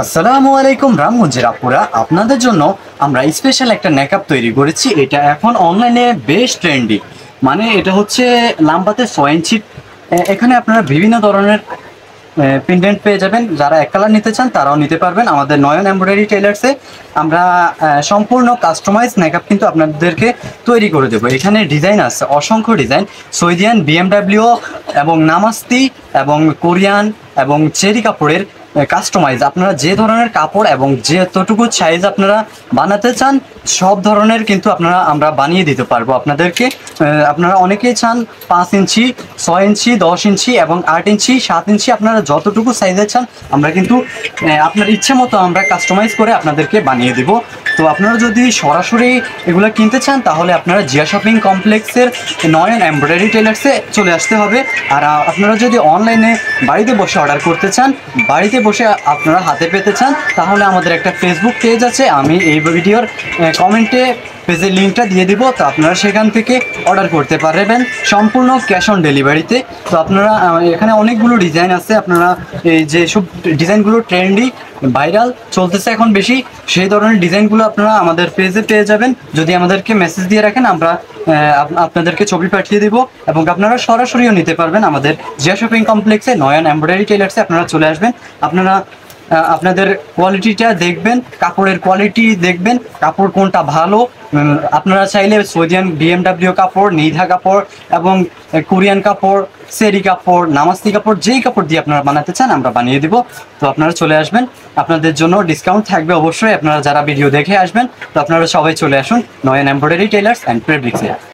আসসালামু আলাইকুম রামগঞ্জের আপুরা, আপনাদের জন্য আমরা স্পেশাল একটা নেকআপ তৈরি করেছি। এটা এখন অনলাইনে বেশ ট্রেন্ডি। মানে এটা হচ্ছে লাম্বাতে 6 ইঞ্চি। এখানে আপনারা বিভিন্ন ধরনের পেন্ডেন্ট পেয়ে যাবেন। যারা এক কালার নিতে চান তারাও নিতে পারবেন। আমাদের নয়ন এমব্রয়ডারি টেলার্সে আমরা সম্পূর্ণ কাস্টমাইজ মেকআপ কিন্তু আপনাদেরকে তৈরি করে দেবো। এখানে ডিজাইন আছে, অসংখ্য ডিজাইন, সৌদিয়ান, বিএমডাব্লিউ এবং নামাস্তি এবং কোরিয়ান এবং চেরি কাপড়ের কাস্টমাইজ। আপনারা যে ধরনের কাপড় এবং যতটুকু সাইজ আপনারা বানাতে চান সব ধরনের কিন্তু আমরা বানিয়ে দিতে পারবো আপনাদেরকে। আপনারা অনেকেই চান 5 ইঞ্চি, 6 ইঞ্চি, 10 ইঞ্চি এবং 8 ইঞ্চি, 7 ইঞ্চি, আপনারা যতটুকু সাইজের চান আমরা কিন্তু আপনার ইচ্ছে মতো আমরা কাস্টমাইজ করে আপনাদেরকে বানিয়ে দেব। তো আপনারা যদি সরাসরি এগুলো কিনতে চান তাহলে আপনারা জিয়া শপিং কমপ্লেক্সের নয়ন এমব্রয়ডারি টেলার্সে চলে আসতে হবে। আর আপনারা যদি অনলাইনে বাড়িতে বসে অর্ডার করতে চান, বাড়িতে বসে আপনারা হাতে পেতে চান, তাহলে আমাদের একটা ফেসবুক পেজ আছে, আমি এই ভিডিওর কমেন্টে পেজের লিঙ্কটা দিয়ে দিব। তো আপনারা সেখান থেকে অর্ডার করতে পারবেন সম্পূর্ণ ক্যাশ অন ডেলিভারিতে। তো আপনারা এখানে অনেকগুলো ডিজাইন আছে। আপনারা এই যে সব ডিজাইনগুলো ট্রেন্ডি ভাইরাল চলতেছে এখন বেশি, সেই ধরনের ডিজাইনগুলো আপনারা আমাদের পেজে পেয়ে যাবেন। যদি আমাদেরকে মেসেজ দিয়ে রাখেন আমরা আপনাদেরকে ছবি পাঠিয়ে দিব এবং আপনারা সরাসরিও নিতে পারবেন। আমাদের জিয়া শপিং কমপ্লেক্সে নয়ন এমব্রয়ডারি টেলার্সে আপনারা চলে আসবেন। আপনারা আপনাদের কোয়ালিটিটা দেখবেন, কাপড়ের কোয়ালিটি দেখবেন, কাপড় কোনটা ভালো। আপনারা চাইলে সৌদিয়ান বিএমডাব্লিউ কাপড়, নিধা কাপড় এবং কোরিয়ান কাপড়, সেরি কাপড়, নামাস্তি কাপড়, যেই কাপড় দিয়ে আপনারা বানাতে চান আমরা বানিয়ে দেব। তো আপনারা চলে আসবেন, আপনাদের জন্য ডিসকাউন্ট থাকবে অবশ্যই। আপনারা যারা ভিডিও দেখে আসবেন, তো আপনারা সবাই চলে আসুন নয়ন এমব্রয়ডারি টেলার্স অ্যান্ড ফেব্রিক্সে।